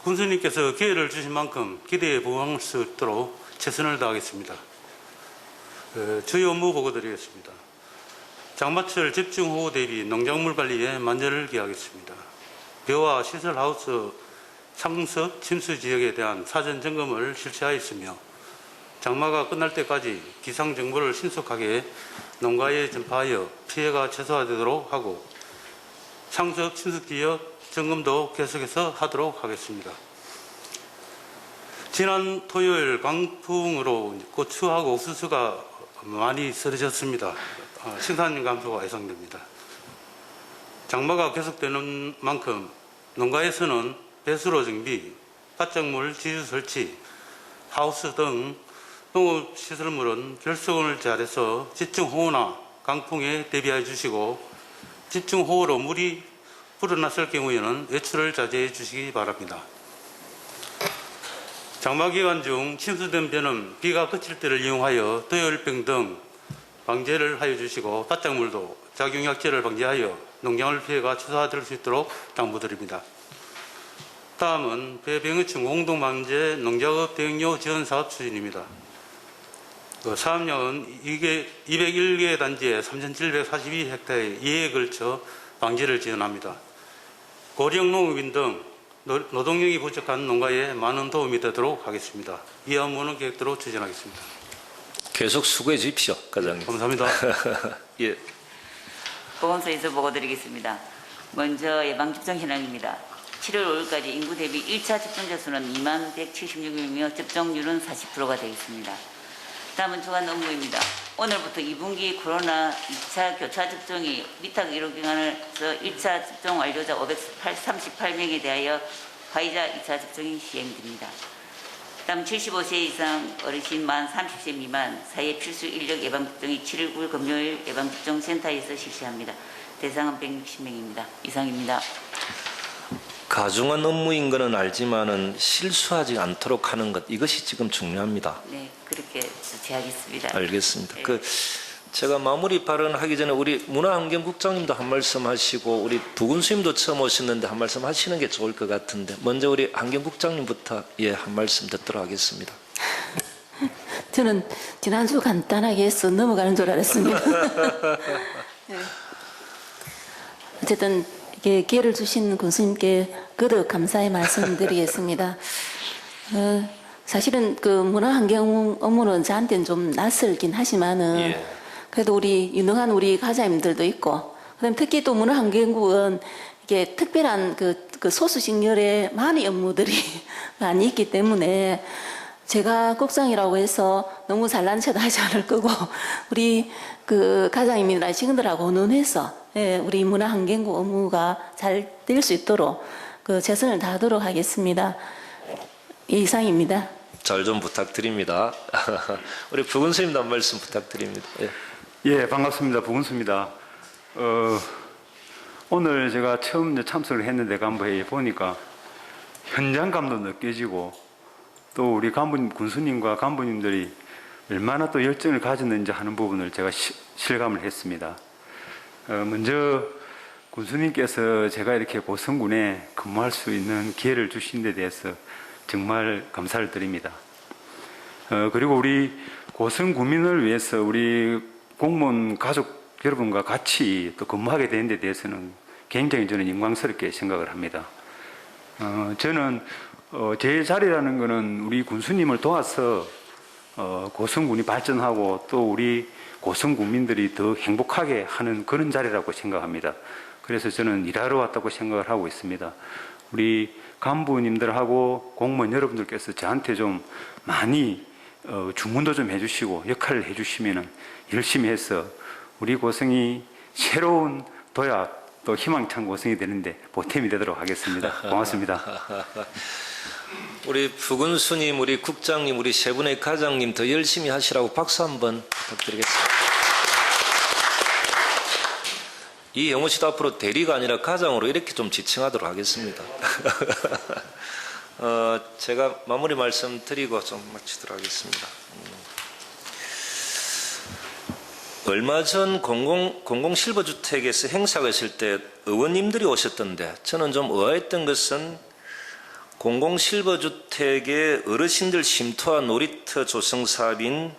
군수님께서 기회를 주신 만큼 기대에 부응할 수 있도록 최선을 다하겠습니다. 주요 업무 보고드리겠습니다. 장마철 집중호우 대비 농작물 관리에 만전을 기하겠습니다. 벼와 시설하우스 상습 침수 지역에 대한 사전 점검을 실시하였으며 장마가 끝날 때까지 기상 정보를 신속하게 농가에 전파하여 피해가 최소화되도록 하고 상습 침수 지역 점검도 계속해서 하도록 하겠습니다. 지난 토요일 강풍으로 고추하고 옥수수가 많이 쓰러졌습니다. 생산 감소가 예상됩니다. 장마가 계속되는 만큼 농가에서는 배수로 정비, 바짝물 지주 설치, 하우스 등 농업시설물은 결속을 잘해서 집중호우나 강풍에 대비해 주시고 집중호우로 물이 불어났을 경우에는 외출을 자제해 주시기 바랍니다. 장마 기간 중 침수된 벼는 비가 그칠 때를 이용하여 도열병 등 방제를 하여 주시고 바짝물도 작용약재를 방지하여 농작물 피해가 최소화될 수 있도록 당부드립니다. 다음은 벼병해충 공동방제 농작업 대응료 지원 사업 추진입니다. 사업량은 201개 단지에 3,742헥타르 2회에 걸쳐 방제를 지원합니다. 고령 농업인 등 노동력이 부족한 농가에 많은 도움이 되도록 하겠습니다. 이 업무는 계획대로 추진하겠습니다. 계속 수고해 주십시오, 과장님. 감사합니다. 예. 보건소에서 보고드리겠습니다. 먼저 예방접종 현황입니다. 7월 5일까지 인구 대비 1차 접종자 수는 2176명이며 접종률은 40%가 되겠습니다. 다음은 주간 업무입니다. 오늘부터 2분기 코로나 2차 교차 접종이 위탁 의료기관에서 1차 접종 완료자 538명에 대하여 화이자 2차 접종이 시행됩니다. 다음 75세 이상 어르신 만 30세 미만 사회 필수 인력 예방접종이 7월 9일 금요일 예방접종센터에서 실시합니다. 대상은 160명입니다. 이상입니다. 가중한 업무인 것은 알지만은 실수하지 않도록 하는 것 이것이 지금 중요합니다. 네, 그렇게 조치하겠습니다. 알겠습니다. 네. 제가 마무리 발언하기 전에 우리 문화환경국장님도 한 말씀 하시고 우리 부군수님도 처음 오셨는데 한 말씀 하시는 게 좋을 것 같은데 먼저 우리 환경국장님부터 한 말씀 듣도록 하겠습니다. 저는 지난주 간단하게 해서 넘어가는 줄 알았습니다. 네. 어쨌든 기회를 주신 군수님께 거듭 감사의 말씀드리겠습니다. 사실은 그 문화환경 업무는 저한테는 좀 낯설긴 하지만은 그래도 우리 유능한 우리 가장님들도 있고, 그다음 특히 또 문화환경국은 이게 특별한 그 소수식열의 많은 업무들이 많이 있기 때문에 제가 국장이라고 해서 너무 잘난 척도 하지 않을 거고 우리 그 가장님이나 직원들하고 의논해서 우리 문화환경국 업무가 잘 될 수 있도록 그 최선을 다하도록 하겠습니다. 이상입니다. 잘 좀 부탁드립니다. 우리 부군수님도 한 말씀 부탁드립니다. 예, 반갑습니다. 부군수입니다. 오늘 제가 처음 참석을 했는데 간부회의에 보니까 현장감도 느껴지고 또 우리 간부님, 군수님과 간부님들이 얼마나 또 열정을 가졌는지 하는 부분을 제가 실감을 했습니다. 먼저 군수님께서 제가 이렇게 고성군에 근무할 수 있는 기회를 주신 데 대해서 정말 감사를 드립니다. 그리고 우리 고성 구민을 위해서 우리 공무원 가족 여러분과 같이 또 근무하게 된 데 대해서는 굉장히 저는 영광스럽게 생각을 합니다. 저는 제 자리라는 것은 우리 군수님을 도와서 고성군이 발전하고 또 우리 고성 국민들이 더 행복하게 하는 그런 자리라고 생각합니다. 그래서 저는 일하러 왔다고 생각을 하고 있습니다. 우리 간부님들하고 공무원 여러분들께서 저한테 좀 많이 주문도 좀 해주시고 역할을 해주시면 열심히 해서 우리 고성이 새로운 도약 또 희망찬 고생이 되는데 보탬이 되도록 하겠습니다. 고맙습니다. 우리 부군수님, 우리 국장님, 우리 세 분의 가장님 더 열심히 하시라고 박수 한번 부탁드리겠습니다. 이 영호 씨도 앞으로 대리가 아니라 가장으로 이렇게 좀 지칭하도록 하겠습니다. 제가 마무리 말씀 드리고 좀 마치도록 하겠습니다. 얼마 전 공공실버주택에서 행사가 있을 때 의원님들이 오셨던데 저는 좀 의아했던 것은 공공실버주택의 어르신들 쉼터와 놀이터 조성 사업인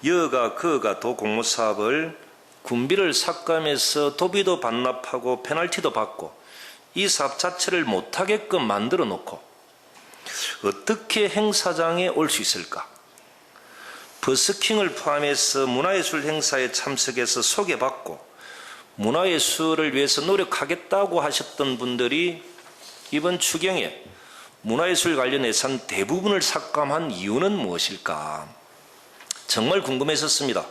여가 거가 도공모사업을 군비를 삭감해서 도비도 반납하고 페널티도 받고 이 사업 자체를 못하게끔 만들어 놓고 어떻게 행사장에 올 수 있을까? 버스킹을 포함해서 문화예술 행사에 참석해서 소개받고 문화예술을 위해서 노력하겠다고 하셨던 분들이 이번 추경에 문화예술 관련 예산 대부분을 삭감한 이유는 무엇일까? 정말 궁금했었습니다.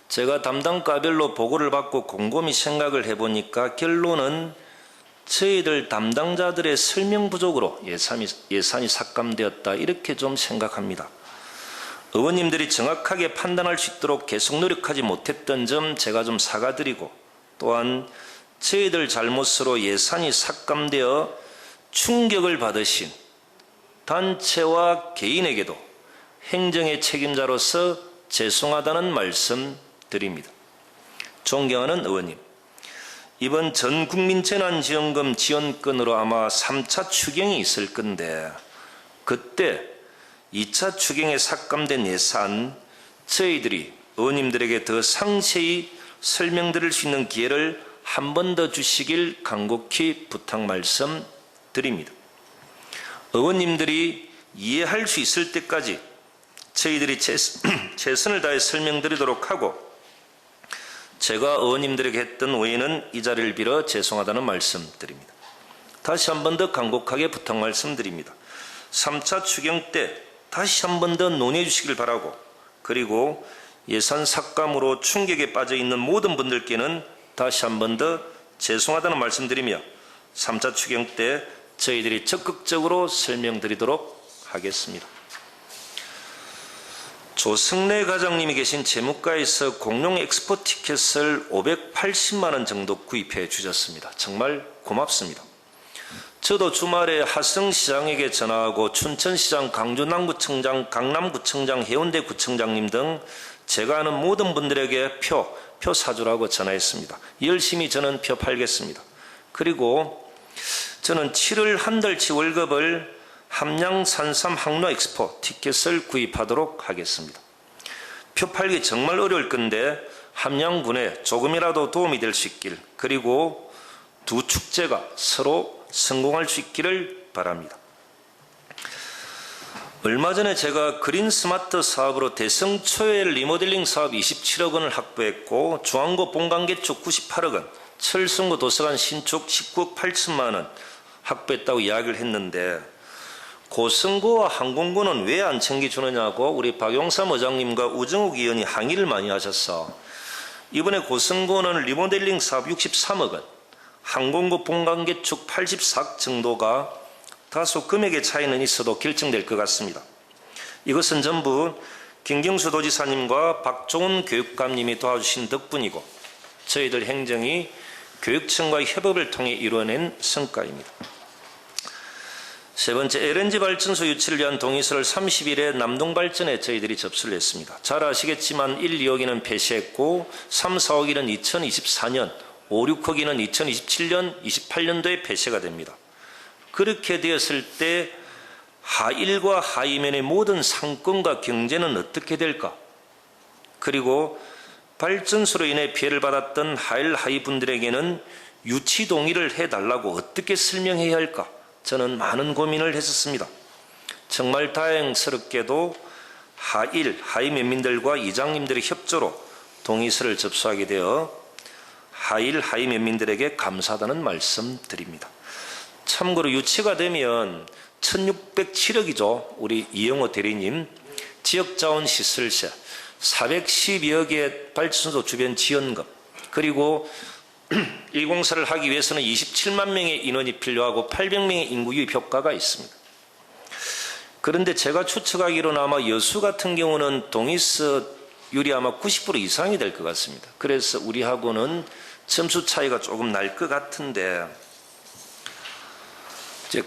제가 담당과별로 보고를 받고 곰곰이 생각을 해보니까 결론은 저희들 담당자들의 설명 부족으로 예산이 삭감되었다 이렇게 좀 생각합니다. 의원님들이 정확하게 판단할 수 있도록 계속 노력하지 못했던 점 제가 좀 사과드리고 또한 저희들 잘못으로 예산이 삭감되어 충격을 받으신 단체와 개인에게도 행정의 책임자로서 죄송하다는 말씀 드립니다. 존경하는 의원님, 이번 전국민재난지원금 지원건으로 아마 3차 추경이 있을 건데 그때 2차 추경에 삭감된 예산 저희들이 의원님들에게 더 상세히 설명드릴 수 있는 기회를 한 번 더 주시길 간곡히 부탁 말씀드립니다. 의원님들이 이해할 수 있을 때까지 저희들이 최선을 다해 설명드리도록 하고 제가 의원님들에게 했던 오해는 이 자리를 빌어 죄송하다는 말씀드립니다. 다시 한 번 더 간곡하게 부탁 말씀드립니다. 3차 추경 때 다시 한 번 더 논의해 주시길 바라고 그리고 예산 삭감으로 충격에 빠져 있는 모든 분들께는 다시 한 번 더 죄송하다는 말씀드리며 3차 추경 때 저희들이 적극적으로 설명드리도록 하겠습니다. 조승래 과장님이 계신 재무과에서 공룡 엑스포 티켓을 580만 원 정도 구입해 주셨습니다. 정말 고맙습니다. 저도 주말에 하성시장에게 전화하고 춘천시장, 강주남구청장, 강남구청장, 해운대구청장님 등 제가 아는 모든 분들에게 표 사주라고 전화했습니다. 열심히 저는 표 팔겠습니다. 그리고 저는 7월 한 달치 월급을 함양 산삼 항로 엑스포 티켓을 구입하도록 하겠습니다. 표 팔기 정말 어려울 건데 함양군에 조금이라도 도움이 될 수 있길 그리고 두 축제가 서로 성공할 수 있기를 바랍니다. 얼마 전에 제가 그린 스마트 사업으로 대성초엘 리모델링 사업 27억 원을 확보했고 중앙고 본관개축 98억 원, 철승구 도서관 신축 19억 8천만 원 확보했다고 이야기를 했는데 고성고와 항공고는 왜 안 챙겨주느냐고 우리 박용삼 의장님과 우정욱 의원이 항의를 많이 하셔서 이번에 고성고는 리모델링 사업 63억 원, 항공고 본관개축 84억 정도가 다소 금액의 차이는 있어도 결정될 것 같습니다. 이것은 전부 김경수 도지사님과 박종훈 교육감님이 도와주신 덕분이고 저희들 행정이 교육청과의 협업을 통해 이루어낸 성과입니다. 세 번째, LNG 발전소 유치를 위한 동의서를 30일에 남동발전에 저희들이 접수를 했습니다. 잘 아시겠지만 1, 2억이는 폐시했고 3, 4억이는 2024년, 5, 6억이는 2027년, 28년도에 폐쇄가 됩니다. 그렇게 되었을 때 하일과 하이면의 모든 상권과 경제는 어떻게 될까? 그리고 발전소로 인해 피해를 받았던 하일 하이 분들에게는 유치 동의를 해달라고 어떻게 설명해야 할까? 저는 많은 고민을 했었습니다. 정말 다행스럽게도 하일, 하이 면민들과 이장님들의 협조로 동의서를 접수하게 되어 하일, 하이 면민들에게 감사하다는 말씀 드립니다. 참고로 유치가 되면 1607억이죠. 우리 이영호 대리님 지역자원시설세 412억의 발전소 주변 지원금 그리고 이 공사를 하기 위해서는 27만 명의 인원이 필요하고 800명의 인구 유입 효과가 있습니다. 그런데 제가 추측하기로는 아마 여수 같은 경우는 동의서율이 아마 90% 이상이 될 것 같습니다. 그래서 우리하고는 점수 차이가 조금 날 것 같은데,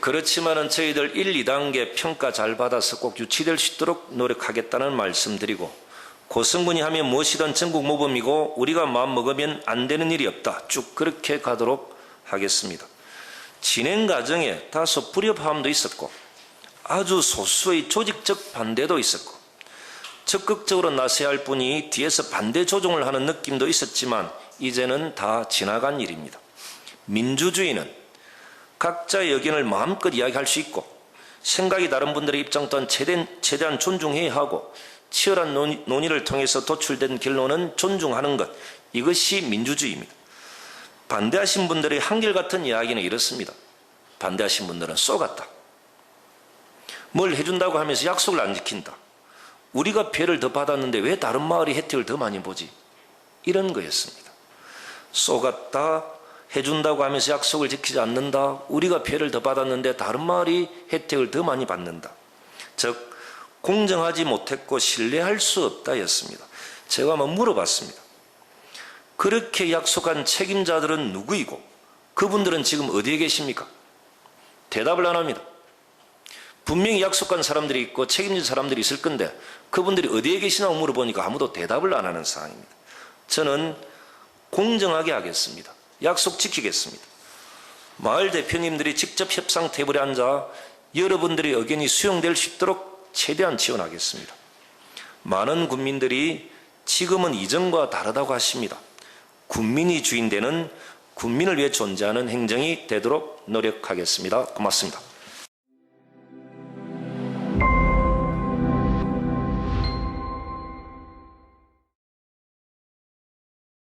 그렇지만은 저희들 1, 2단계 평가 잘 받아서 꼭 유치될 수 있도록 노력하겠다는 말씀드리고, 고성군이 하면 무엇이든 전국 모범이고 우리가 마음 먹으면 안 되는 일이 없다. 쭉 그렇게 가도록 하겠습니다. 진행 과정에 다소 불협화음도 있었고 아주 소수의 조직적 반대도 있었고 적극적으로 나서야 할 분이 뒤에서 반대 조종을 하는 느낌도 있었지만 이제는 다 지나간 일입니다. 민주주의는 각자의 의견을 마음껏 이야기할 수 있고 생각이 다른 분들의 입장 또한 최대한 존중해야 하고 치열한 논의를 통해서 도출된 결론은 존중하는 것, 이것이 민주주의입니다. 반대하신 분들의 한결같은 이야기는 이렇습니다. 반대하신 분들은 쏘갔다. 뭘 해준다고 하면서 약속을 안 지킨다. 우리가 피해를 더 받았는데 왜 다른 마을이 혜택을 더 많이 보지? 이런 거였습니다. 쏘갔다, 해준다고 하면서 약속을 지키지 않는다. 우리가 피해를 더 받았는데 다른 마을이 혜택을 더 많이 받는다. 즉 공정하지 못했고 신뢰할 수 없다였습니다. 제가 한번 물어봤습니다. 그렇게 약속한 책임자들은 누구이고 그분들은 지금 어디에 계십니까? 대답을 안 합니다. 분명히 약속한 사람들이 있고 책임진 사람들이 있을 건데 그분들이 어디에 계시냐고 물어보니까 아무도 대답을 안 하는 상황입니다. 저는 공정하게 하겠습니다. 약속 지키겠습니다. 마을 대표님들이 직접 협상 테이블에 앉아 여러분들의 의견이 수용될 수 있도록 최대한 지원하겠습니다. 많은 국민들이 지금은 이전과 다르다고 하십니다. 국민이 주인되는 국민을 위해 존재하는 행정이 되도록 노력하겠습니다. 고맙습니다.